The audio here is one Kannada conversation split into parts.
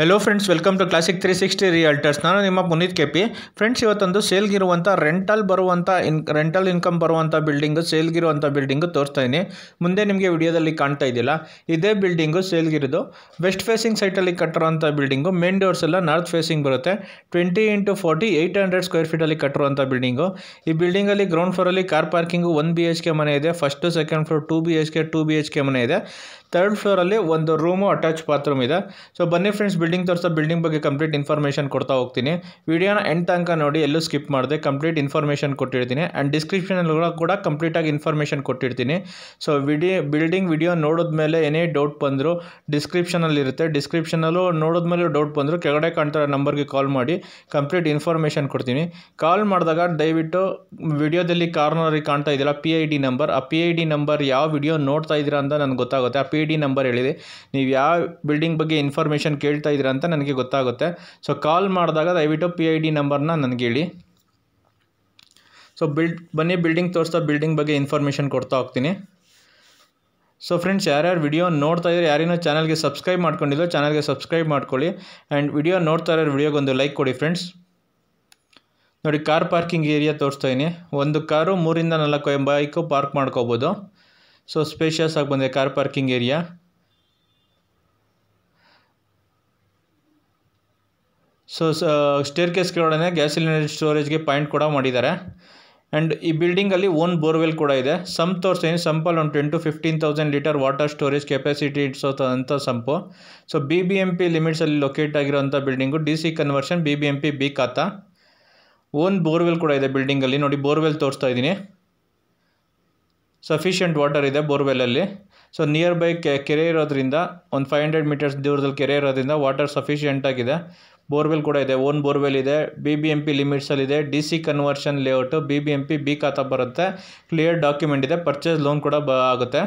Hello friends, welcome to classic 360 realtors. ನಾನು ನಿಮ್ಮ ಪುನೀತ್ ಕೆಪಿ. ಫ್ರೆಂಡ್ಸ್, ಇವತ್ತೊಂದು ಸೇಲ್ಗಿರುವಂಥ ರೆಂಟಲ್ ಇನ್ಕಮ್ ಬರುವಂಥ ಸೇಲ್ಗಿರುವಂಥ ಬಿಲ್ಡಿಂಗು ತೋರಿಸ್ತಾ ಇದ್ದೀನಿ. ಮುಂದೆ ನಿಮಗೆ ವಿಡಿಯೋದಲ್ಲಿ ಕಾಣ್ತಾ ಇದೆಯಲ್ಲ, ಇದೇ ಬಿಲ್ಡಿಂಗು ಸೇಲ್ಗಿರೋದು. ವೆಸ್ಟ್ ಫೇಸಿಂಗ್ ಸೈಟಲ್ಲಿ ಕಟ್ಟಿರುವಂಥ ಬಿಲ್ಡಿಂಗು. ಮೇನ್ ಡೋರ್ಸ್ ಎಲ್ಲ ನಾರ್ತ್ ಫೇಸಿಂಗ್ ಬರುತ್ತೆ. 20x40 800 ಸ್ಕ್ವೇರ್ ಫೀಟಲ್ಲಿ ಕಟ್ಟಿರುವಂಥ ಬಿಲ್ಡಿಂಗು. ಈ ಬಿಲ್ಡಿಂಗಲ್ಲಿ ಗ್ರೌಂಡ್ ಫ್ಲೋರಲ್ಲಿ ಕಾರ್ ಪಾರ್ಕಿಂಗು 1 BHK ಮನೆ ಇದೆ. ಫಸ್ಟು ಸೆಕೆಂಡ್ ಫ್ಲೋರ್ 2 BHK ಮನೆ ಇದೆ. ಥರ್ಡ್ ಫ್ಲೋರಲ್ಲಿ ಒಂದು ರೂಮು ಅಟ್ಯಾಚ್ ಬಾತ್ರೂಮ್ ಇದೆ. ಸೊ ಬನ್ನಿ ಫ್ರೆಂಡ್ಸ್, ಬಿಲ್ಡಿಂಗ್ ತೋರಿಸ್ತಾ ಬಿಲ್ಡಿಂಗ್ ಬಗ್ಗೆ ಕಂಪ್ಲೀಟ್ ಇನ್ಫಾರ್ಮೇಷನ್ ಕೊಡ್ತಾ ಹೋಗ್ತೀನಿ. ವಿಡಿಯೋನ ಎಂಡ್ ತನಕ ನೋಡಿ, ಎಲ್ಲೂ ಸ್ಕಿಪ್ ಮಾಡಿದೆ ಕಂಪ್ಲೀಟ್ ಇನ್ಫಾರ್ಮೇಷನ್ ಕೊಟ್ಟಿರ್ತೀನಿ. ಆ್ಯಂಡ್ ಡಿಸ್ಕ್ರಿಪ್ಷನಲ್ಲಿ ಕೂಡ ಕಂಪ್ಲೀಟಾಗಿ ಇನ್ಫಾರ್ಮೇಷನ್ ಕೊಟ್ಟಿರ್ತೀನಿ. ಸೊ ಬಿಲ್ಡಿಂಗ್ ವಿಡಿಯೋ ನೋಡಿದ್ಮೇಲೆ ಏನೇ ಡೌಟ್ ಬಂದರೂ ಡಿಸ್ಕ್ರಿಪ್ಷನಲ್ಲಿರುತ್ತೆ. ಡಿಸ್ಕ್ರಿಪ್ಷನಲ್ಲೂ ನೋಡಿದ್ಮೇಲೆ ಡೌಟ್ ಬಂದರೂ ಕೆಳಗಡೆ ಕಾಣ್ತಿರೋ ನಂಬರ್ಗೆ ಕಾಲ್ ಮಾಡಿ ಕಂಪ್ಲೀಟ್ ಇನ್ಫಾರ್ಮೇಷನ್ ಕೊಡ್ತೀನಿ. ಕಾಲ್ ಮಾಡಿದಾಗ ದಯವಿಟ್ಟು ವಿಡಿಯೋದಲ್ಲಿ ಕಾರ್ನರಿಗೆ ಕಾಣ್ತಾ ಇದೆಯಲ್ಲ PID ನಂಬರ್, ಆ PID ನಂಬರ್ ಯಾವ ವಿಡಿಯೋ ನೋಡ್ತಾ ಇದ್ದೀರಾ ಅಂತ ನನಗೆ ಗೊತ್ತಾಗುತ್ತೆ. ಆ PID ನಂಬರ್ ಹೇಳಿದೆ, ನೀವು ಯಾವ ಬಿಲ್ಡಿಂಗ್ ಬಗ್ಗೆ ಇನ್ಫಾರ್ಮೇಷನ್ ಕೇಳ್ತಾ ಇದ್ದೀರಾ ಅಂತ ನನಗೆ ಗೊತ್ತಾಗುತ್ತೆ. ಸೊ ಕಾಲ್ ಮಾಡಿದಾಗ ದಯವಿಟ್ಟು PID ನಂಬರ್ನ ನನಗೆ ಹೇಳಿ. ಸೊ ಬನ್ನಿ ಬಿಲ್ಡಿಂಗ್ ತೋರಿಸ್ತಾ ಬಿಲ್ಡಿಂಗ್ ಬಗ್ಗೆ ಇನ್ಫಾರ್ಮೇಷನ್ ಕೊಡ್ತಾ ಹೋಗ್ತೀನಿ. ಸೊ ಫ್ರೆಂಡ್ಸ್, ಯಾರ್ಯಾರು ವಿಡಿಯೋ ನೋಡ್ತಾ ಇದ್ದಾರೆ, ಯಾರೇನೋ ಚಾನಲ್ಗೆ ಸಬ್ಸ್ಕ್ರೈಬ್ ಮಾಡ್ಕೊಂಡಿದ್ದೋ ಚಾನಲ್ಗೆ ಸಬ್ಸ್ಕ್ರೈಬ್ ಮಾಡ್ಕೊಳ್ಳಿ. ಆ್ಯಂಡ್ ವಿಡಿಯೋ ನೋಡ್ತಾ ಇರೋ ವಿಡಿಯೋಗೊಂದು ಲೈಕ್ ಕೊಡಿ ಫ್ರೆಂಡ್ಸ್. ನೋಡಿ, ಕಾರ್ ಪಾರ್ಕಿಂಗ್ ಏರಿಯಾ ತೋರಿಸ್ತಾ ಇದ್ದೀನಿ. ಒಂದು ಕಾರು 3 ಇಂದ 4 ಬೈಕು ಪಾರ್ಕ್ ಮಾಡ್ಕೋಬೋದು. ಸೊ ಸ್ಪೇಷಿಯಸ್ ಆಗಿ ಬಂದಿದೆ car parking area. So stair case ಕೆಳಗಡೆ ಗ್ಯಾಸ್ ಸಿಲಿಂಡರ್ ಸ್ಟೋರೇಜ್ಗೆ ಪಾಯಿಂಟ್ ಕೂಡ ಮಾಡಿದ್ದಾರೆ. ಆ್ಯಂಡ್ ಈ ಬಿಲ್ಡಿಂಗಲ್ಲಿ ಓನ್ ಬೋರ್ವೆಲ್ ಕೂಡ ಇದೆ. ಸಂಪ್ ತೋರಿಸ್ತೀನಿ. ಸಂಪಲ್ಲಿ ಒಂದು 10,000 to 15,000 litre water storage capacity ಇಡ್ಸೋಂಥ ಸಂಪು. ಸೊ BBMP ಲಿಮಿಟ್ಸಲ್ಲಿ ಲೊಕೇಟ್ ಆಗಿರೋಂಥ building. DC conversion BBMP B khata. Own borewell ಕೂಡ ಇದೆ ಬಿಲ್ಡಿಂಗಲ್ಲಿ. ನೋಡಿ, ಬೋರ್ವೆಲ್ ತೋರಿಸ್ತಾ ಇದ್ದೀನಿ. ಸಫಿಷಿಯೆಂಟ್ ವಾಟರ್ ಇದೆ ಬೋರ್ವೆಲ್ಲಲ್ಲಿ. ಸೊ ನಿಯರ್ ಬೈ ಕೆರೆ ಇರೋದ್ರಿಂದ, ಒಂದು 500 ಮೀಟರ್ಸ್ ದೂರದಲ್ಲಿ ಕೆರೆ ಇರೋದ್ರಿಂದ ವಾಟರ್ ಸಫಿಷಿಯೆಂಟ್ ಆಗಿದೆ. ಬೋರ್ವೆಲ್ ಕೂಡ ಇದೆ, ಓನ್ ಬೋರ್ವೆಲ್ ಇದೆ. BBMP ಲಿಮಿಟ್ಸಲ್ಲಿದೆ. DC conversion layout. BBMP B khata ಬರುತ್ತೆ. ಕ್ಲಿಯರ್ ಡಾಕ್ಯುಮೆಂಟ್ ಇದೆ. ಪರ್ಚೇಸ್ ಲೋನ್ ಕೂಡ ಆಗುತ್ತೆ.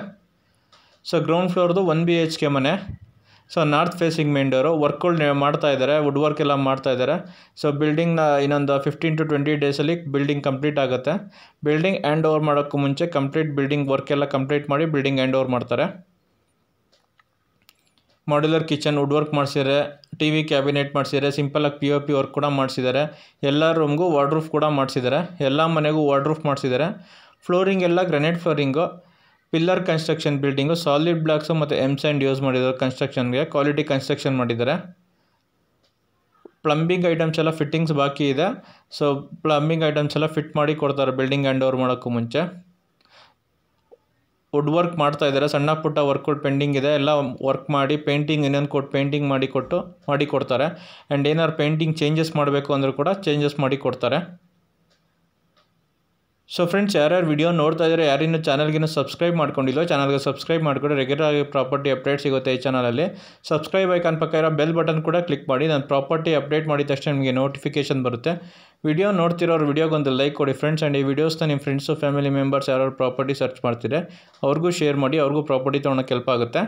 ಸೊ ಗ್ರೌಂಡ್ ಫ್ಲೋರ್ದು 1 BHK ಮನೆ. So north facing main door. ವರ್ಕ್ಗಳು ಮಾಡ್ತಾ ಇದ್ದಾರೆ, ವುಡ್ ವರ್ಕ್ ಎಲ್ಲ ಮಾಡ್ತಾ ಇದ್ದಾರೆ. ಸೊ ಬಿಲ್ಡಿಂಗ್ನ ಇನ್ನೊಂದು 15 to 20 ಡೇಸಲ್ಲಿ ಬಿಲ್ಡಿಂಗ್ ಕಂಪ್ಲೀಟ್ ಆಗುತ್ತೆ. ಬಿಲ್ಡಿಂಗ್ ಹ್ಯಾಂಡ್ ಓವರ್ ಮಾಡೋಕ್ಕೂ ಮುಂಚೆ ಕಂಪ್ಲೀಟ್ ಬಿಲ್ಡಿಂಗ್ ವರ್ಕ್ ಎಲ್ಲ ಕಂಪ್ಲೀಟ್ ಮಾಡಿ ಬಿಲ್ಡಿಂಗ್ ಹ್ಯಾಂಡ್ ಓವರ್ ಮಾಡ್ತಾರೆ. ಮಾಡ್ಯುಲರ್ ಕಿಚನ್, ವುಡ್ ವರ್ಕ್ ಮಾಡಿಸಿದ್ದಾರೆ. TV ಕ್ಯಾಬಿನೆಟ್ ಮಾಡಿಸಿದ್ದಾರೆ. ಸಿಂಪಲಾಗಿ POP ವರ್ಕ್ ಕೂಡ ಮಾಡಿಸಿದ್ದಾರೆ. ಎಲ್ಲ ರೂಮ್ಗೂ ವಾರ್ಡ್ರೂಫ್ ಕೂಡ ಮಾಡಿಸಿದ್ದಾರೆ. ಎಲ್ಲ ಮನೆಗೂ ವಾರ್ಡ್ರೂಫ್ ಮಾಡಿಸಿದ್ದಾರೆ. ಫ್ಲೋರಿಂಗ್ ಎಲ್ಲ granite flooring. Pillar construction building. Solid blocks ಮತ್ತು M-ಸ್ಯಾಂಡ್ ಯೂಸ್ ಮಾಡಿದ್ದಾರೆ ಕನ್ಸ್ಟ್ರಕ್ಷನ್ಗೆ. ಕ್ವಾಲಿಟಿ ಕನ್ಸ್ಟ್ರಕ್ಷನ್ ಮಾಡಿದ್ದಾರೆ. ಪ್ಲಂಬಿಂಗ್ ಐಟಮ್ಸ್ ಎಲ್ಲ ಫಿಟ್ಟಿಂಗ್ಸ್ ಬಾಕಿ ಇದೆ. ಸೊ ಪ್ಲಂಬಿಂಗ್ ಐಟಮ್ಸ್ ಎಲ್ಲ ಫಿಟ್ ಮಾಡಿ ಕೊಡ್ತಾರೆ ಬಿಲ್ಡಿಂಗ್ ಹ್ಯಾಂಡ್ ಓವರ್ ಮಾಡೋಕ್ಕೂ ಮುಂಚೆ. ವುಡ್ ವರ್ಕ್ ಮಾಡ್ತಾ ಇದ್ದಾರೆ. ಸಣ್ಣ ಪುಟ್ಟ ವರ್ಕ್ಗಳು ಪೆಂಡಿಂಗ್ ಇದೆ. ಎಲ್ಲ ವರ್ಕ್ ಮಾಡಿ ಪೇಂಟಿಂಗ್ ಇನ್ನೊಂದು ಪೇಂಟಿಂಗ್ ಮಾಡಿ ಕೊಡ್ತಾರೆ. ಆ್ಯಂಡ್ ಏನಾದ್ರು ಪೇಂಟಿಂಗ್ ಚೇಂಜಸ್ ಮಾಡಬೇಕು ಅಂದರೂ ಕೂಡ ಚೇಂಜಸ್ ಮಾಡಿ ಕೊಡ್ತಾರೆ. ಸೊ ಫ್ರೆಂಡ್ಸ್, ಯಾರ್ಯಾರು ವಿಡಿಯೋ ನೋಡ್ತಾ ಇದ್ದಾರೆ, ಯಾರಿನ್ನೂ ಚಾನಲ್ಗಿನ್ನೂ ಸಬ್ಸ್ಕ್ರೈಬ್ ಮಾಡ್ಕೊಂಡಿಲ್ಲೋ ಚಾನಲ್ಗೆ ಸಬ್ಸ್ಕ್ರೈಬ್ ಮಾಡಿಕೊಂಡು ರೆಗ್ಯುಲರ್ ಆಗಿ ಪ್ರಾಪರ್ಟಿ ಅಪ್ಡೇಟ್ ಸಿಗುತ್ತೆ ಈ ಚಾನಲಲ್ಲಿ. ಸಬ್ಸ್ಕ್ರೈಬ್ ಐಕಾನ್ ಪಕ್ಕ ಇರೋ ಬೆಲ್ ಬಟನ್ ಕೂಡ ಕ್ಲಿಕ್ ಮಾಡಿ. ನಾನು ಪ್ರಾಪರ್ಟಿ ಅಪ್ಡೇಟ್ ಮಾಡಿದ ತಕ್ಷಣ ನಿಮಗೆ ನೋಟಿಫಿಕೇಷನ್ ಬರುತ್ತೆ. ವಿಡಿಯೋ ನೋಡ್ತಿರೋರು ವಿಡಿಯೋಗೊಂದು ಲೈಕ್ ಕೊಡಿ ಫ್ರೆಂಡ್ಸ್. ಆ್ಯಂಡ್ ಈ ವಿಡಿಯೋಸ್ನ ನಿಮ್ಮ ಫ್ರೆಂಡ್ಸು ಫ್ಯಾಮಿಲಿ ಮೆಂಬರ್ಸ್ ಯಾರು ಪ್ರಾಪರ್ಟಿ ಸರ್ಚ್ ಮಾಡ್ತಿದ್ರೆ ಅವ್ರಿಗೂ ಶೇರ್ ಮಾಡಿ, ಅವ್ರಿಗೂ ಪ್ರಾಪರ್ಟಿ ತೊಗೊಳಕ್ಕೆ ಹೆಲ್ಪ್ ಆಗುತ್ತೆ.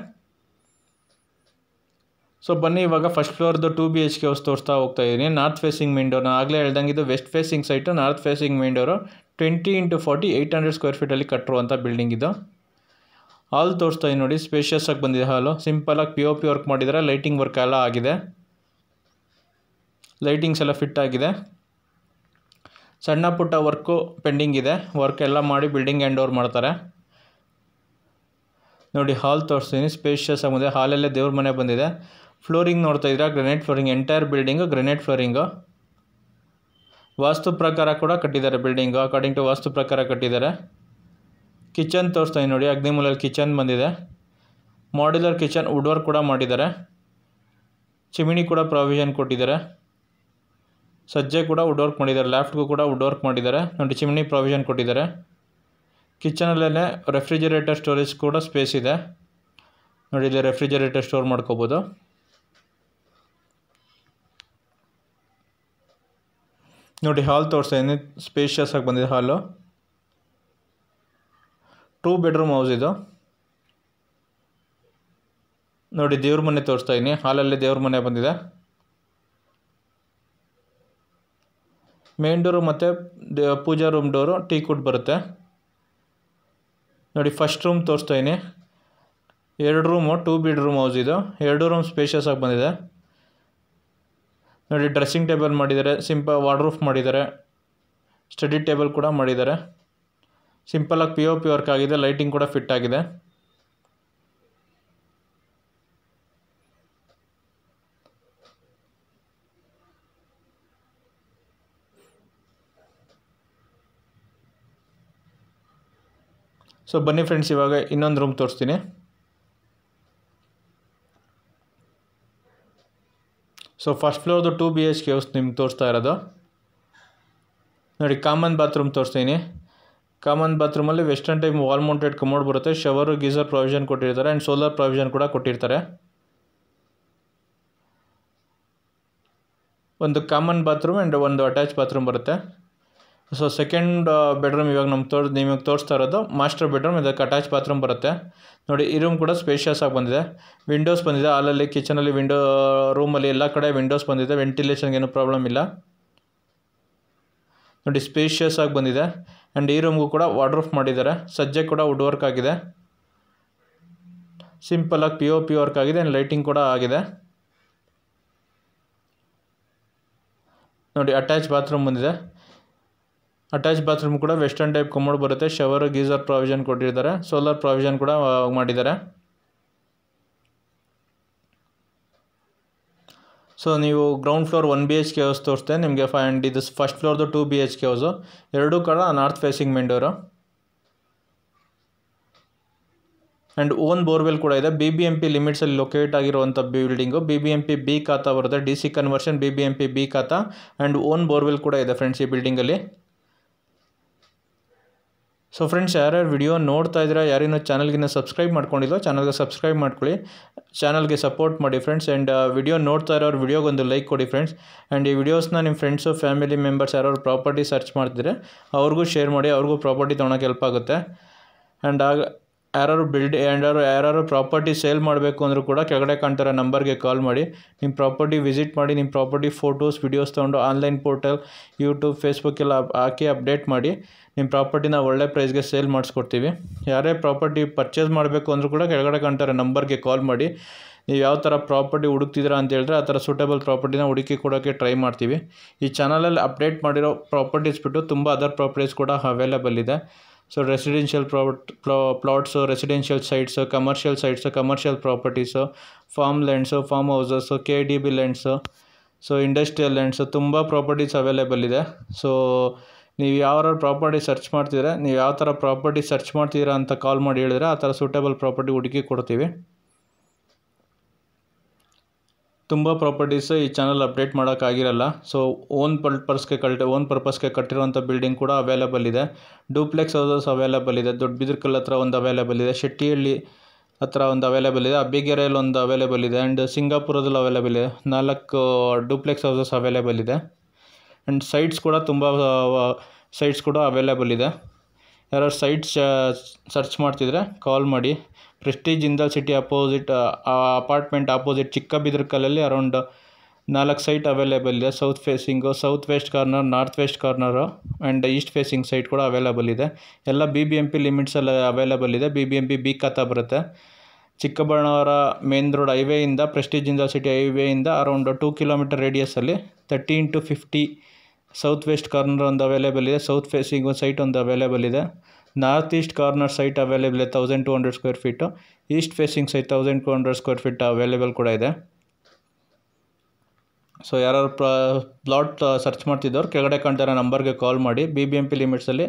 ಸೊ ಬನ್ನಿ, ಇವಾಗ ಫಸ್ಟ್ ಫ್ಲೋರ್ದು 2 BHK ಹೌಸ್ ತೋರಿಸ್ತಾ ಹೋಗ್ತಾ ಇದ್ದೀನಿ. North facing main door. ನಾನು ಆಗಲೇ ಹೇಳ್ದಂಗೆ ಇದು west facing site. North facing main door. 20x40 800 square ಫೀಟಲ್ಲಿ ಕಟ್ಟಿರುವಂಥ ಬಿಲ್ಡಿಂಗ್ ಇದು. ಹಾಲ್ ತೋರಿಸ್ತಾ ಇದ್ದೀನಿ ನೋಡಿ, ಸ್ಪೇಷಿಯಸ್ ಆಗಿ ಬಂದಿದೆ ಹಾಲು. ಸಿಂಪಲಾಗಿ POP ವರ್ಕ್ ಮಾಡಿದರೆ. ಲೈಟಿಂಗ್ ವರ್ಕ್ ಎಲ್ಲ ಆಗಿದೆ. ಲೈಟಿಂಗ್ಸ್ ಎಲ್ಲ ಫಿಟ್ ಆಗಿದೆ. ಸಣ್ಣ ಪುಟ್ಟ ವರ್ಕು ಪೆಂಡಿಂಗ್ ಇದೆ. ವರ್ಕ್ ಎಲ್ಲ ಮಾಡಿ ಬಿಲ್ಡಿಂಗ್ ಹ್ಯಾಂಡ್ ಓವರ್ ಮಾಡ್ತಾರೆ. ನೋಡಿ, ಹಾಲ್ ತೋರಿಸ್ತೀನಿ. ಸ್ಪೇಷಿಯಸ್ ಆಗಿ ಬಂದಿದೆ. ಹಾಲಲ್ಲೇ ದೇವ್ರ ಮನೆ ಬಂದಿದೆ. ಫ್ಲೋರಿಂಗ್ ನೋಡ್ತಾ ಇದ್ದೀರಾ, granite flooring. Entire building granite flooring. Vastu ಪ್ರಕಾರ ಕೂಡ ಕಟ್ಟಿದ್ದಾರೆ ಬಿಲ್ಡಿಂಗು. ಅಕಾರ್ಡಿಂಗ್ ಟು ವಾಸ್ತು ಪ್ರಕಾರ ಕಟ್ಟಿದ್ದಾರೆ. ಕಿಚನ್ ತೋರಿಸ್ತಾ ಇದ್ದೀನಿ ನೋಡಿ, ಅಗ್ನಿಮೂಲಲ್ಲಿ ಕಿಚನ್ ಬಂದಿದೆ. ಮಾಡ್ಯುಲರ್ ಕಿಚನ್, ವುಡ್ ವರ್ಕ್ ಕೂಡ ಮಾಡಿದ್ದಾರೆ. ಚಿಮಿನಿ ಕೂಡ ಪ್ರಾವಿಷನ್ ಕೊಟ್ಟಿದ್ದಾರೆ. ಸಜ್ಜೆ ಕೂಡ ವುಡ್ ವರ್ಕ್ ಮಾಡಿದ್ದಾರೆ. ಲ್ಯಾಫ್ಟ್ಗೂ ಕೂಡ ವುಡ್ ವರ್ಕ್ ಮಾಡಿದ್ದಾರೆ. ನೋಡಿ, ಚಿಮಿನಿ ಪ್ರಾವಿಷನ್ ಕೊಟ್ಟಿದ್ದಾರೆ. ಕಿಚನಲ್ಲೇ ರೆಫ್ರಿಜರೇಟರ್ ಸ್ಟೋರೇಜ್ ಕೂಡ ಸ್ಪೇಸ್ ಇದೆ. ನೋಡಿ, ಇಲ್ಲಿ ರೆಫ್ರಿಜರೇಟರ್ ಸ್ಟೋರ್ ಮಾಡ್ಕೋಬೋದು. ನೋಡಿ, ಹಾಲ್ ತೋರಿಸ್ತಾ ಇದ್ದೀನಿ. ಸ್ಪೇಷಿಯಸ್ ಆಗಿ ಬಂದಿದೆ ಹಾಲು. 2 ಬೆಡ್ರೂಮ್ ಹೌಸ್ ಇದು. ನೋಡಿ, ದೇವ್ರ ಮನೆ ತೋರಿಸ್ತಾ ಇದ್ದೀನಿ. ಹಾಲಲ್ಲೇ ದೇವ್ರ ಮನೆ ಬಂದಿದೆ. ಮೇನ್ ಡೋರು ಮತ್ತು ಪೂಜಾ ರೂಮ್ ಡೋರು ಟೀಕುಡ್ ಬರುತ್ತೆ. ನೋಡಿ, ಫಸ್ಟ್ ರೂಮ್ ತೋರಿಸ್ತಾ ಇದ್ದೀನಿ. 2 ರೂಮು 2 ಬೆಡ್ರೂಮ್ ಹೌಸ್ ಇದು. 2 ರೂಮ್ ಸ್ಪೇಷಿಯಸ್ ಆಗಿ ಬಂದಿದೆ. ನೋಡಿ ಡ್ರೆಸ್ಸಿಂಗ್ ಟೇಬಲ್ ಮಾಡಿದ್ದಾರೆ, ಸಿಂಪಲ್ ವಾರ್ಡ್ರೂಫ್ ಮಾಡಿದ್ದಾರೆ, ಸ್ಟಡಿ ಟೇಬಲ್ ಕೂಡ ಮಾಡಿದ್ದಾರೆ. ಸಿಂಪಲಾಗಿ POP ವರ್ಕ್ ಆಗಿದೆ, ಲೈಟಿಂಗ್ ಕೂಡ ಫಿಟ್ ಆಗಿದೆ. ಸೊ ಬನ್ನಿ ಫ್ರೆಂಡ್ಸ್, ಇವಾಗ ಇನ್ನೊಂದು ರೂಮ್ ತೋರಿಸ್ತೀನಿ. ಸೊ ಫಸ್ಟ್ ಫ್ಲೋರ್ದು 2 BHK ಹೌಸ್ ನಿಮ್ಗೆ ತೋರಿಸ್ತಾ ಇರೋದು. ನೋಡಿ ಕಾಮನ್ ಬಾತ್ರೂಮ್ ತೋರಿಸ್ತೀನಿ. ಕಾಮನ್ ಬಾತ್ರೂಮಲ್ಲಿ western type wall mounted commode ಬರುತ್ತೆ. ಶವರು, ಗೀಸರ್ ಪ್ರಾವಿಷನ್ ಕೊಟ್ಟಿರ್ತಾರೆ ಆ್ಯಂಡ್ ಸೋಲಾರ್ ಪ್ರಾವಿಷನ್ ಕೂಡ ಕೊಟ್ಟಿರ್ತಾರೆ. ಒಂದು ಕಾಮನ್ ಬಾತ್ರೂಮ್ ಆ್ಯಂಡ್ ಒಂದು ಅಟ್ಯಾಚ್ ಬಾತ್ರೂಮ್ ಬರುತ್ತೆ. ಸೊ ಸೆಕೆಂಡ್ ಬೆಡ್ರೂಮ್ ಇವಾಗ ನಿಮಗೆ ತೋರಿಸ್ತಾ ಇರೋದು ಮಾಸ್ಟರ್ ಬೆಡ್ರೂಮ್. ಇದಕ್ಕೆ ಅಟ್ಯಾಚ್ ಬಾತ್ರೂಮ್ ಬರುತ್ತೆ. ನೋಡಿ ಈ ರೂಮ್ ಕೂಡ ಸ್ಪೇಷಿಯಸ್ ಆಗಿ ಬಂದಿದೆ. ವಿಂಡೋಸ್ ಬಂದಿದೆ, ಹಾಲಲ್ಲಿ ಕಿಚನಲ್ಲಿ ರೂಮಲ್ಲಿ ಎಲ್ಲ ಕಡೆ ವಿಂಡೋಸ್ ಬಂದಿದೆ. ವೆಂಟಿಲೇಷನ್ಗೆ ಏನೂ ಪ್ರಾಬ್ಲಮ್ ಇಲ್ಲ. ನೋಡಿ ಸ್ಪೇಷಿಯಸ್ ಆಗಿ ಬಂದಿದೆ. ಆ್ಯಂಡ್ ಈ ರೂಮ್ಗೂ ಕೂಡ ವಾರ್ಡ್ರೂಫ್ ಮಾಡಿದ್ದಾರೆ. ಸಜ್ಜೆ ಕೂಡ ವುಡ್ ವರ್ಕ್ ಆಗಿದೆ. ಸಿಂಪಲಾಗಿ POP ವರ್ಕ್ ಆಗಿದೆ ಆ್ಯಂಡ್ ಲೈಟಿಂಗ್ ಕೂಡ ಆಗಿದೆ. ನೋಡಿ ಅಟ್ಯಾಚ್ ಬಾತ್ರೂಮ್ ಬಂದಿದೆ. ಅಟ್ಯಾಚ್ ಬಾತ್ರೂಮ್ ಕೂಡ ವೆಸ್ಟರ್ನ್ ಟೈಪ್ ಕಮೋಡ್ ಬರುತ್ತೆ. ಶವರು, ಗೀಸರ್ ಪ್ರಾವಿಷನ್ ಕೊಟ್ಟಿರ್ತಾರೆ, ಸೋಲಾರ್ ಪ್ರಾವಿಷನ್ ಕೂಡ ಮಾಡಿದ್ದಾರೆ. ಸೊ ನೀವು ಗ್ರೌಂಡ್ ಫ್ಲೋರ್ 1 BHK ಹೌಸ್ ತೋರಿಸ್ತೆ ನಿಮಗೆ. ಆ್ಯಂಡ್ ಇದು ಫಸ್ಟ್ ಫ್ಲೋರ್ದು 2 BHK ಹೌಸು. ಎರಡೂ ಕಡೆ north facing main door. And own borewell ಕೂಡ ಇದೆ. BBMP ಲಿಮಿಟ್ಸಲ್ಲಿ ಲೊಕೇಟ್ ಆಗಿರುವಂಥ ಬಿಲ್ಡಿಂಗು. BBMP B ಖಾತಾ ಬರುತ್ತೆ. DC ಕನ್ವರ್ಷನ್ BBMP B ಖಾತಾ ಆ್ಯಂಡ್ ಓನ್ ಬೋರ್ವೆಲ್ ಕೂಡ ಇದೆ ಫ್ರೆಂಡ್ಸ್ ಈ ಬಿಲ್ಡಿಂಗಲ್ಲಿ. ಸೊ ಫ್ರೆಂಡ್ಸ್, ಯಾರ್ಯಾರು ವಿಡಿಯೋ ನೋಡ್ತಾ ಇದ್ದೀರಾ, ಯಾರೇನೋ ಚಾನಲ್ಗಿನ್ನ ಸಬ್ಸ್ಕ್ರೈಬ್ ಮಾಡ್ಕೊಂಡಿಲ್ಲ, ಚಾನಲ್ಗೆ ಸಬ್ಸ್ಕ್ರೈಬ್ ಮಾಡ್ಕೊಳ್ಳಿ, ಚಾನಲ್ಗೆ ಸಪೋರ್ಟ್ ಮಾಡಿ ಫ್ರೆಂಡ್ಸ್. ಆ್ಯಂಡ್ ವಿಡಿಯೋ ನೋಡ್ತಾ ಇರೋರು ವಿಡಿಯೋಗೊಂದು ಲೈಕ್ ಕೊಡಿ ಫ್ರೆಂಡ್ಸ್. ಆ್ಯಂಡ್ ಈ ವಿಡಿಯೋಸ್ನ ನಿಮ್ಮ ಫ್ರೆಂಡ್ಸು, ಫ್ಯಾಮಿಲಿ ಮೆಂಬರ್ಸ್ ಯಾರು ಪ್ರಾಪರ್ಟಿ ಸರ್ಚ್ ಮಾಡ್ತಿದ್ರೆ ಅವ್ರಿಗೂ ಶೇರ್ ಮಾಡಿ, ಅವ್ರಿಗೂ ಪ್ರಾಪರ್ಟಿ ತೊಗೊಳಕ್ಕೆ ಹೆಲ್ಪ್ ಆಗುತ್ತೆ. ಆ್ಯಂಡ್ ಯಾರು ಪ್ರಾಪರ್ಟಿ ಸೇಲ್ ಮಾಡಬೇಕು ಅಂದರೂ ಕೂಡ ಕೆಳಗಡೆ ಕಾಣ್ತಿರೋ ನಂಬರ್ಗೆ ಕಾಲ್ ಮಾಡಿ, ನಿಮ್ಮ ಪ್ರಾಪರ್ಟಿ ವಿಸಿಟ್ ಮಾಡಿ, ನಿಮ್ಮ ಪ್ರಾಪರ್ಟಿ ಫೋಟೋಸ್, ವಿಡಿಯೋಸ್ ತೊಗೊಂಡು ಆನ್ಲೈನ್ ಪೋರ್ಟಲ್, ಯೂಟ್ಯೂಬ್, ಫೇಸ್ಬುಕ್ ಎಲ್ಲ ಹಾಕಿ ಅಪ್ಡೇಟ್ ಮಾಡಿ ನಿಮ್ಮ ಪ್ರಾಪರ್ಟಿನ ಒಳ್ಳೆ ಪ್ರೈಸ್ಗೆ ಸೇಲ್ ಮಾಡಿಸ್ಕೊಡ್ತೀವಿ. ಯಾರೇ ಪ್ರಾಪರ್ಟಿ ಪರ್ಚೇಸ್ ಮಾಡಬೇಕು ಅಂದರೂ ಕೂಡ ಕೆಳಗಡೆ ಕಾಣ್ತಿರೋ ನಂಬರ್ಗೆ ಕಾಲ್ ಮಾಡಿ. ನೀವು ಯಾವ ಥರ ಪ್ರಾಪರ್ಟಿ ಹುಡುಕ್ತಿದ್ದೀರಾ ಅಂತ ಹೇಳಿದ್ರೆ ಆ ಥರ ಸೂಟೇಬಲ್ ಪ್ರಾಪರ್ಟಿನ ಹುಡುಕಿ ಕೊಡೋಕ್ಕೆ ಟ್ರೈ ಮಾಡ್ತೀವಿ. ಈ ಚಾನಲಲ್ಲಿ ಅಪ್ಡೇಟ್ ಮಾಡಿರೋ ಪ್ರಾಪರ್ಟೀಸ್ ಬಿಟ್ಟು ತುಂಬ ಅದರ್ ಪ್ರಾಪರ್ಟೀಸ್ ಕೂಡ ಅವೈಲೇಬಲ್ ಇದೆ. So residential plots, residential sites, commercial sites, commercial properties, farm lands, farm houses, KDB lands, so industrial lands, ತುಂಬ ಪ್ರಾಪರ್ಟೀಸ್ ಅವೈಲೇಬಲ್ ಇದೆ. ಸೊ ನೀವು ಯಾವ ಪ್ರಾಪರ್ಟಿ ಸರ್ಚ್ ಮಾಡ್ತಿದ್ರೆ, ನೀವು ಯಾವ ಥರ ಪ್ರಾಪರ್ಟಿ ಸರ್ಚ್ ಮಾಡ್ತಿದ್ದೀರಾ ಅಂತ ಕಾಲ್ ಮಾಡಿ ಹೇಳಿದ್ರೆ ಆ ಥರ ಸೂಟೇಬಲ್ ಪ್ರಾಪರ್ಟಿ ಹುಡುಕಿ ಕೊಡ್ತೀವಿ. ತುಂಬ ಪ್ರಾಪರ್ಟೀಸು ಈ ಚಾನಲ್ ಅಪ್ಡೇಟ್ ಮಾಡೋಕ್ಕಾಗಿರಲ್ಲ. ಸೊ ಓನ್ ಪರ್ಪಸ್ಗೆ ಕಟ್ಟಿರುವಂಥ ಬಿಲ್ಡಿಂಗ್ ಕೂಡ ಅವೈಲೇಬಲ್ ಇದೆ. ಡೂಪ್ಲೆಕ್ಸ್ ಹೌಸಸ್ ಅವೈಲೇಬಲ್ ಇದೆ. ದೊಡ್ಡಬಿದ್ರಕಲ್ ಹತ್ರ ಒಂದು ಅವೈಲೇಬಲ್ ಇದೆ. ಶೆಟ್ಟಿಹಳ್ಳಿ ಹತ್ರ ಒಂದು ಅವೈಲೇಬಲ್ ಇದೆ. ಅಬ್ಬಿಗೆರೆಯಲ್ಲಿ ಒಂದು ಅವೈಲೇಬಲ್ ಇದೆ. ಆ್ಯಂಡ್ ಸಿಂಗಾಪುರದಲ್ಲಿ ಅವೈಲೇಬಲ್ ಇದೆ. 4 ಡೂಪ್ಲೆಕ್ಸ್ ಹೌಸಸ್ ಅವೈಲೇಬಲ್ ಇದೆ. ಆ್ಯಂಡ್ ಸೈಟ್ಸ್ ಕೂಡ ಅವೈಲೇಬಲ್ ಇದೆ. ಯಾರು ಸೈಟ್ಸ್ ಸರ್ಚ್ ಮಾಡ್ತಿದ್ರೆ ಕಾಲ್ ಮಾಡಿ. Prestige Jindal city opposite apartment opposite ಚಿಕ್ಕಬಿದ್ರಕಲ್ಲಲ್ಲಿ ಅರೌಂಡ್ 4 ಸೈಟ್ ಅವೈಲೇಬಲ್ ಇದೆ. South facing, south west corner, north west corner and east facing site ಕೂಡ ಅವೈಲೇಬಲ್ ಇದೆ. ಎಲ್ಲ BBMP ಲಿಮಿಟ್ಸಲ್ಲಿ ಅವೈಲೇಬಲ್ ಇದೆ. BBMP B ಖಾತಾ ಬರುತ್ತೆ. ಚಿಕ್ಕಬಳ್ಳಾಪುರ ಮೇನ್ ರೋಡ್ ಹೈವೇಯಿಂದ, ಪ್ರೆಸ್ಟೀಜ್ ಜಿಂದಾಲ್ ಸಿಟಿ ಹೈವೇಯಿಂದ ಅರೌಂಡ್ 2 ಕಿಲೋಮೀಟರ್ ರೇಡಿಯಸಲ್ಲಿ 30x50 ಸೌತ್ ವೆಸ್ಟ್ ಕಾರ್ನರ್ ಒಂದು ಅವೈಲೇಬಲ್ ಇದೆ. ಸೌತ್ ಫೇಸಿಂಗ್ ಸೈಟ್ ಒಂದು ಅವೈಲೇಬಲ್ ಇದೆ. North East corner site available ಇದೆ 1200 square feet. East facing site 1200 square feet available ಕೂಡ ಇದೆ. ಸೊ ಯಾರು ಪ್ಲಾಟ್ ಸರ್ಚ್ ಮಾಡ್ತಿದ್ದವ್ರು ಕೆಳಗಡೆ ಕಾಣ್ತಿರೋ ನಂಬರ್ಗೆ ಕಾಲ್ ಮಾಡಿ. BBMP ಲಿಮಿಟ್ಸಲ್ಲಿ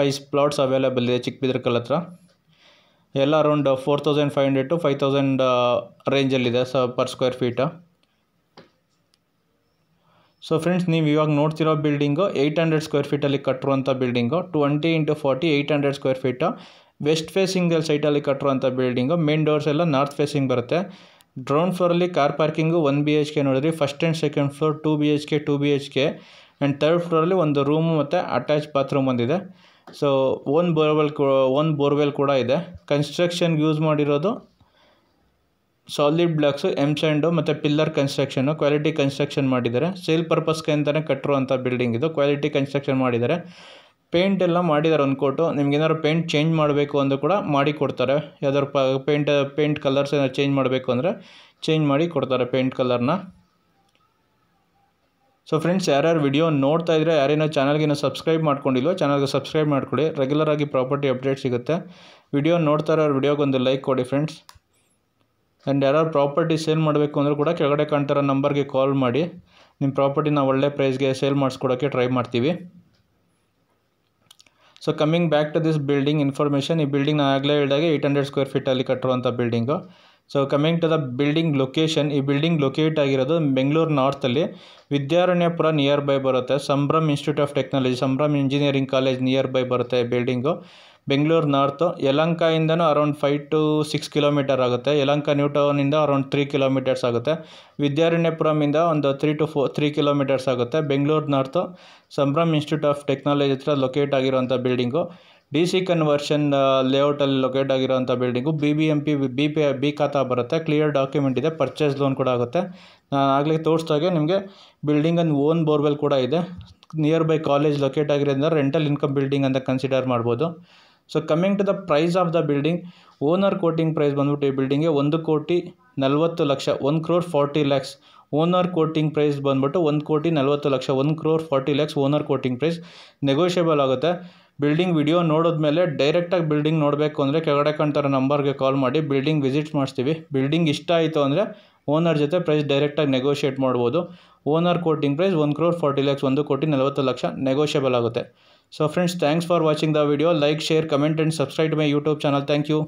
5 ಪ್ಲಾಟ್ಸ್ ಅವೈಲೇಬಲ್ ಇದೆ ಚಿಕ್ಕಬಿದ್ರಕಲ್ ಹತ್ರ. ಎಲ್ಲ ಅರೌಂಡ್ 4500 to 5000 ರೇಂಜಲ್ಲಿದೆ per square feet. So friends, ನೀವು ಇವಾಗ ನೋಡ್ತಿರೋ ಬಿಲ್ಡಿಂಗು 800 ಸ್ಕ್ವೇರ್ ಫೀಟಲ್ಲಿ ಕಟ್ಟಿರುವಂಥ building. 20x40 800 square feet. West ಫೇಸಿಂಗಲ್ಲಿ ಸೈಟಲ್ಲಿ ಕಟ್ಟಿರುವಂಥ ಬಿಲ್ಡಿಂಗು. ಮೇನ್ ಡೋರ್ಸ್ ಎಲ್ಲ ನಾರ್ತ್ ಫೇಸಿಂಗ್ ಬರುತ್ತೆ. ಗ್ರೌಂಡ್ ಫ್ಲೋರಲ್ಲಿ ಕಾರ್ ಪಾರ್ಕಿಂಗು 1 BHK ನೋಡಿದ್ರಿ. First and second floor 2 BHK and third ಫ್ಲೋರಲ್ಲಿ ಒಂದು ರೂಮು ಮತ್ತು ಅಟ್ಯಾಚ್ ಬಾತ್ರೂಮ್ ಒಂದಿದೆ. ಸೊ ಓನ್ ಬೋರ್ವೆಲ್ ಕೂಡ ಇದೆ. ಕನ್ಸ್ಟ್ರಕ್ಷನ್ಗೆ ಯೂಸ್ ಮಾಡಿರೋದು ಸಾಲಿಡ್ ಬ್ಲಾಕ್ಸು, ಸ್ಯಾಂಡು ಮತ್ತು ಪಿಲ್ಲರ್ ಕನ್ಸ್ಟ್ರಕ್ಷನ್ನು, ಕ್ವಾಲಿಟಿ ಕನ್ಸ್ಟ್ರಕ್ಷನ್ ಮಾಡಿದ್ದಾರೆ. ಸೇಲ್ ಪರ್ಪಸ್ಗೆ ಅಂತಲೇ ಕಟ್ಟಿರುವಂಥ ಬಿಲ್ಡಿಂಗ್ ಇದು. ಕ್ವಾಲಿಟಿ ಕನ್ಸ್ಟ್ರಕ್ಷನ್ ಮಾಡಿದ್ದಾರೆ. ಪೇಂಟ್ ಎಲ್ಲ ಮಾಡಿದ್ದಾರೆ ಒಂದು ಕೋಟು. ನಿಮ್ಗೇನಾದ್ರು ಪೇಂಟ್ ಚೇಂಜ್ ಮಾಡಬೇಕು ಅಂದರೂ ಕೂಡ ಮಾಡಿ ಕೊಡ್ತಾರೆ. ಯಾವ್ದಾದ್ರು ಪೇಂಟ್ ಕಲರ್ಸ್ ಏನಾದ್ರು ಚೇಂಜ್ ಮಾಡಬೇಕು ಅಂದರೆ ಚೇಂಜ್ ಮಾಡಿ ಕೊಡ್ತಾರೆ ಪೇಂಟ್ ಕಲರ್ನ. ಸೊ ಫ್ರೆಂಡ್ಸ್, ಯಾರ್ಯಾರು ವಿಡಿಯೋ ನೋಡ್ತಾ ಇದ್ರೆ ಯಾರೇನೋ ಚಾನಲ್ಗೆ ಸಬ್ಸ್ಕ್ರೈಬ್ ಮಾಡ್ಕೊಂಡಿಲ್ಲೋ ಚಾನಲ್ಗೆ ಸಬ್ಸ್ಕ್ರೈಬ್ ಮಾಡ್ಕೊಳ್ಳಿ. ರೆಗ್ಯುಲರ್ ಆಗಿ ಪ್ರಾಪರ್ಟಿ ಅಪ್ಡೇಟ್ ಸಿಗುತ್ತೆ. ವಿಡಿಯೋ ನೋಡ್ತಾ ಇರೋ ವಿಡಿಯೋಗೊಂದು ಲೈಕ್ ಕೊಡಿ ಫ್ರೆಂಡ್ಸ್. ಆ್ಯಂಡ್ ಯಾರು ಪ್ರಾಪರ್ಟಿ ಸೇಲ್ ಮಾಡಬೇಕು ಅಂದರೂ ಕೂಡ ಕೆಳಗಡೆ ಕಾಣ್ತಿರೋ ನಂಬರ್ಗೆ ಕಾಲ್ ಮಾಡಿ ನಿಮ್ಮ ಪ್ರಾಪರ್ಟಿನ ಒಳ್ಳೆ ಪ್ರೈಸ್ಗೆ ಸೇಲ್ ಮಾಡಿಸ್ಕೊಡೋಕ್ಕೆ ಟ್ರೈ ಮಾಡ್ತೀವಿ. So coming back to this building information. ಈ ಬಿಲ್ಡಿಂಗ್ ನಾನು ಆಗಲೇ ಹೇಳಿದಾಗೆ 800 ಸ್ಕ್ವೇರ್ ಫೀಟಲ್ಲಿ ಕಟ್ಟಿರುವಂಥ building. So coming to the building location, ಈ ಬಿಲ್ಡಿಂಗ್ ಲೊಕೇಟ್ ಆಗಿರೋದು ಬೆಂಗಳೂರು ನಾರ್ತಲ್ಲಿ ವಿದ್ಯಾರಣ್ಯಪುರ ನಿಯರ್ ಬೈ ಬರುತ್ತೆ. Sambhram institute of technology, Sambhram engineering college near by ಬರುತ್ತೆ ಈ ಬಿಲ್ಡಿಂಗು. ಬೆಂಗಳೂರು ನಾರ್ತು, ಯಲಹಂಕದಿಂದನೂ ಅರೌಂಡ್ 5 to 6 ಕಿಲೋಮೀಟರ್ ಆಗುತ್ತೆ. ಯಲಹಂಕ ನ್ಯೂ ಟೌನಿಂದ ಅರೌಂಡ್ 3 ಕಿಲೋಮೀಟರ್ಸ್ ಆಗುತ್ತೆ. ವಿದ್ಯಾರಣ್ಯಪುರಮಿಂದ ಒಂದು 3 ಕಿಲೋಮೀಟರ್ಸ್ ಆಗುತ್ತೆ. Bengaluru north Sambhram institute of technology ಹತ್ರ ಲೊಕೇಟ್ ಆಗಿರೋಂಥ ಬಿಲ್ಡಿಂಗು. DC ಕನ್ವರ್ಷನ್ ಲೇಔಟಲ್ಲಿ ಲೊಕೇಟ್ ಆಗಿರೋಂಥ ಬಿಲ್ಡಿಂಗು. BBMP ಬಿ ಖಾತಾ ಬರುತ್ತೆ. ಕ್ಲಿಯರ್ ಡಾಕ್ಯುಮೆಂಟ್ ಇದೆ. ಪರ್ಚೇಸ್ ಲೋನ್ ಕೂಡ ಆಗುತ್ತೆ. ನಾನು ಆಗಲೇ ತೋರಿಸ್ದಾಗೆ ನಿಮಗೆ ಬಿಲ್ಡಿಂಗ್ ಒಂದು ಓನ್ ಬೋರ್ವೆಲ್ ಕೂಡ ಇದೆ. ನಿಯರ್ ಬೈ ಕಾಲೇಜ್ ಲೊಕೇಟ್ ಆಗಿರೋದ್ರಿಂದ ರೆಂಟಲ್ ಇನ್ಕಮ್ ಬಿಲ್ಡಿಂಗ್ ಅಂತ ಕನ್ಸಿಡರ್ ಮಾಡ್ಬೋದು. So coming to the price of the building, owner quoting price ಬಂದ್ಬಿಟ್ಟು ಈ ಬಿಲ್ಡಿಂಗ್ಗೆ 1,40,00,000, 1,40,00,000. ಓನರ್ ಕೋಟಿಂಗ್ ಪ್ರೈಸ್ ಬಂದ್ಬಿಟ್ಟು 1,40,00,000, 1,40,00,000 ಓನರ್ ಕೋಟಿಂಗ್ ಪ್ರೈಸ್. ನೆಗೋಷಿಯಬಲ್ ಆಗುತ್ತೆ. ಬಿಲ್ಡಿಂಗ್ ವಿಡಿಯೋ ನೋಡಿದ್ಮೇಲೆ ಡೈರೆಕ್ಟಾಗಿ ಬಿಲ್ಡಿಂಗ್ ನೋಡಬೇಕು ಅಂದರೆ ಕೆಳಗಡೆ ಕಾಣ್ತಾರೋ ನಂಬರ್ಗೆ ಕಾಲ್ ಮಾಡಿ ಬಿಲ್ಡಿಂಗ್ ವಿಸಿಟ್ ಮಾಡಿಸ್ತೀವಿ. ಬಿಲ್ಡಿಂಗ್ ಇಷ್ಟ ಆಯಿತು ಅಂದರೆ ಓನರ್ ಜೊತೆ ಪ್ರೈಸ್ ಡೈರೆಕ್ಟಾಗಿ ನೆಗೋಷಿಯೇಟ್ ಮಾಡ್ಬೋದು. ಓನರ್ ಕೋಟಿಂಗ್ ಪ್ರೈಸ್ 1,40,00,000, 1,40,00,000 ನೆಗೋಷಿಯಬಲ್ ಆಗುತ್ತೆ. So friends, thanks for watching the video. Like, share, comment and subscribe to my YouTube channel. Thank you.